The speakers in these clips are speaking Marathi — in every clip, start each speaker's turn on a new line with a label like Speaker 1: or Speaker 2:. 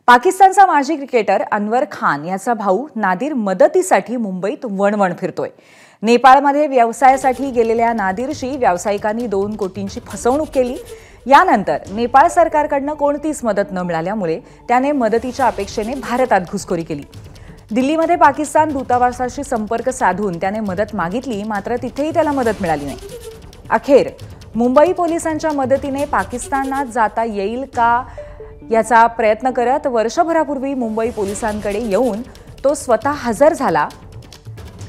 Speaker 1: पाकिस्तानचा माजी क्रिकेटर अनवर खान याचा भाऊ नादिर मदतीसाठी मुंबईत वणवण फिरतोय। नेपाळमध्ये व्यवसायासाठी गेलेल्या नादिरशी व्यावसायिकांनी 2 कोटींची फसवणूक केली। यानंतर नेपाळ सरकारकडून कोणतीच मदत न मिळाल्यामुळे त्याने मदतीच्या अपेक्षेने भारतात घुसखोरी केली। दिल्लीमध्ये पाकिस्तान दूतावासाशी संपर्क साधून त्याने मदत मागितली, मात्र तिथेही त्याला मदत मिळाली नाही। अखेर मुंबई पोलिसांच्या मदतीने पाकिस्तानात जाता येईल का याचा प्रयत्न करत वर्षभरापूर्वी मुंबई पोलिसांकडे येऊन तो स्वतः हजर झाला।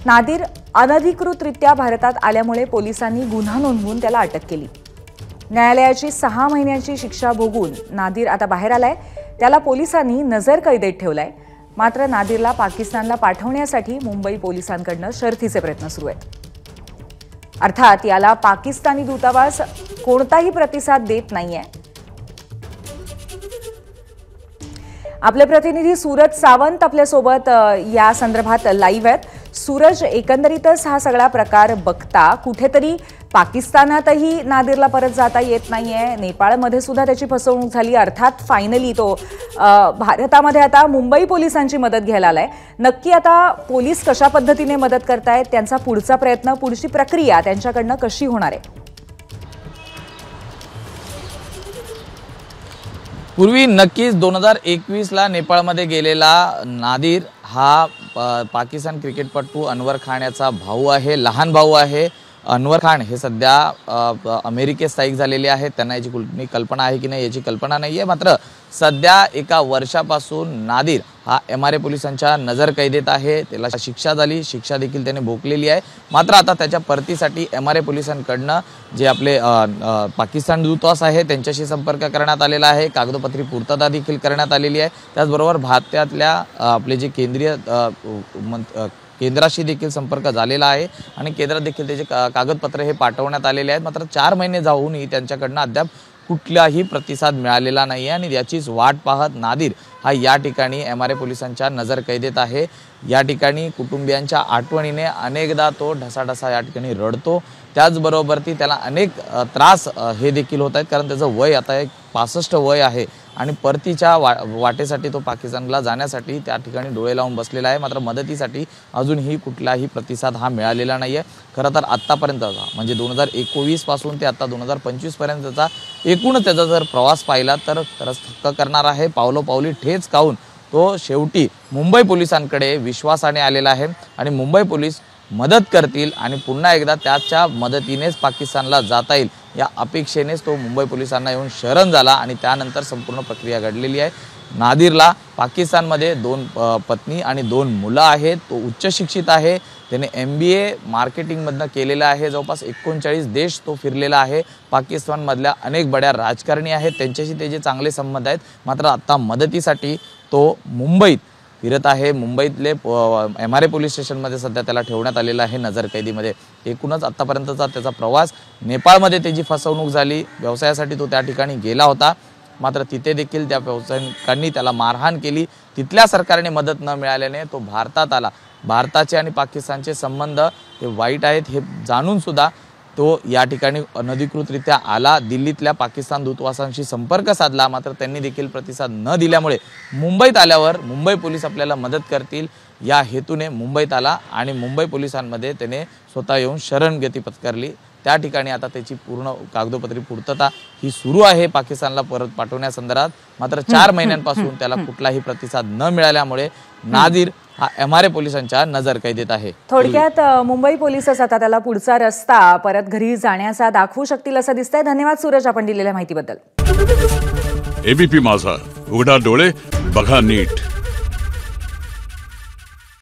Speaker 1: नादिर अनधिकृतरित्या भारतात आल्यामुळे पोलिसांनी गुन्हा नोंदवून त्याला अटक केली। न्यायालयाची 6 महिन्यांची शिक्षा भोगून नादिर आता बाहेर आलाय। त्याला पोलिसांनी नजरकैदेत ठेवलाय, मात्र नादिरला पाकिस्तानला पाठवण्यासाठी मुंबई पोलिसांकडून शर्थीचे प्रयत्न सुरू आहेत। अर्थात याला पाकिस्तानी दूतावास कोणताही प्रतिसाद देत नाहीये। आपले प्रतिनिधी सूरज सावंत आपल्या सोबत या संदर्भात लाईव्ह आहेत। सूरज, एकंदरीतच हा सगळा प्रकार बघता कुठेतरी पाकिस्तानातही नादिरला परत जाता येत नाहीये, नेपाळमध्ये सुद्धा त्याची फसवणूक झाली। अर्थात फायनली तो भारतामध्ये आता मुंबई पोलिसांची मदत घ्यायला आलाय। नक्की आता पोलीस कशा पद्धतीने मदत करतायत, त्यांचा पुढचा प्रयत्न, पुढची प्रक्रिया त्यांच्याकडनं कशी होणार आहे?
Speaker 2: पूर्वी नक्कीच 2021 ला नेपाळमध्ये गेलेला नादिर हा पाकिस्तान क्रिकेटपटू अनवर खान याचा भाऊ आहे, लहान भाऊ आहे। अनवर खान हे सध्या अमेरिकेत स्थायिक झालेले आहेत। त्यांना याची कुठली कल्पना आहे की नाही याची कल्पना नाही आहे, मात्र सध्या 1 वर्षापासून नादिर हा MRA पोलिसांच्या नजरकैदेत आहे। त्याला शिक्षा झाली, शिक्षा देखील त्याने भोगलेली आहे। मात्र आता त्याच्या परतीसाठी MRA पोलिसांकडनं जे आपले पाकिस्तान दूतावास आहे त्यांच्याशी संपर्क करण्यात आलेला आहे। कागदपत्री पूर्तता देखील करण्यात आलेली आहे। त्याचबरोबर भारतातल्या आपले जे केंद्राशी देखील संपर्क झालेला आहे आणि केंद्रात देखील त्याचे कागदपत्र हे पाठवण्यात आलेले आहेत। मात्र 4 महिने जाऊनही त्यांच्याकडनं अद्याप कुठलाही प्रतिसाद मिळालेला नाही आहे आणि याचीच वाट पाहत नादिर हा या ठिकाणी MRA पोलिसांच्या नजरकैदेत आहे। या ठिकाणी कुटुंबियांच्या आठवणीने अनेकदा तो ढसाढसा या ठिकाणी रडतो। त्याचबरोबर त्याला अनेक त्रास हे देखील होत आहेत, कारण त्याचं वय आता 65 वय आहे आणि परतीच्या वाटेसाठी तो पाकिस्तानला जाण्यासाठी त्या ठिकाणी डोळे लावून बसलेला आहे। मात्र मदतीसाठी अजूनही कुठलाही प्रतिसाद हा मिळालेला नाही आहे। खरं तर आत्तापर्यंतचा म्हणजे 2021 पासून ते आता 2025 पर्यंतचा एकूणच त्याचा जर प्रवास पाहिला तर खरंच थक्क करणार आहे। पावलोपावली ठेच खाऊन तो शेवटी मुंबई पोलिसांकडे विश्वासाने आलेला आहे आणि मुंबई पोलीस मदत करतील आणि पुन्हा एकदा त्याच्या मदतीनेच पाकिस्तानला जाता येईल या अपेक्षेनेच तो मुंबई पोलिसांना येऊन शरण झाला आणि त्यानंतर संपूर्ण प्रक्रिया घडलेली आहे। नादिरला पाकिस्तानमध्ये 2 पत्नी आणि 2 मुलं आहेत। तो उच्च शिक्षित आहे। त्याने MBA मार्केटिंगमधनं केलेलं आहे। जवळपास 39 देश तो फिरलेला आहे। पाकिस्तानमधल्या अनेक बड्या राजकारणी आहेत, त्यांच्याशी त्याचे चांगले संबंध आहेत। मात्र आता मदतीसाठी तो मुंबईत फिरत आहे। मुंबईतले MRA पोलीस स्टेशनमध्ये सध्या त्याला ठेवण्यात आलेलं आहे नजरकैदीमध्ये। एकूणच आत्तापर्यंतचा त्याचा प्रवास, नेपाळमध्ये त्याची फसवणूक झाली, व्यवसायासाठी तो त्या ठिकाणी गेला होता, मात्र तिथे देखील त्या व्यावसायिकांनी त्याला मारहाण केली। तिथल्या सरकारने मदत न मिळाल्याने तो भारतात आला। भारताचे आणि पाकिस्तानचे संबंध हे वाईट आहेत हे जाणून सुद्धा तो या ठिकाणी अनधिकृतरित्या आला। दिल्लीतल्या पाकिस्तान दूतावासांशी संपर्क साधला, मात्र त्यांनी देखील प्रतिसाद न दिल्यामुळे मुंबईत आल्यावर मुंबई पोलीस आपल्याला मदत करतील या हेतूने मुंबईत आला आणि मुंबई पोलिसांमध्ये त्याने स्वतः येऊन शरणगती पत्करली। त्या ठिकाणी आता त्याची पूर्ण कागदपत्री पूर्तता ही सुरू आहे पाकिस्तानला परत पाठवण्यासंदर्भात। मात्र 4 महिन्यांपासून त्याला कुठलाही प्रतिसाद न मिळाल्यामुळे नादिर हा MRA पोलिसांच्या नजरकैदेत आहे।
Speaker 1: थोडक्यात मुंबई पोलीसच आता त्याला पुढचा रस्ता परत घरी जाण्याचा दाखवू शकतील असं दिसतंय। धन्यवाद सूरज, आपण दिलेल्या माहितीबद्दल।
Speaker 3: ABP माझा, उघडा डोळे बघा नीट।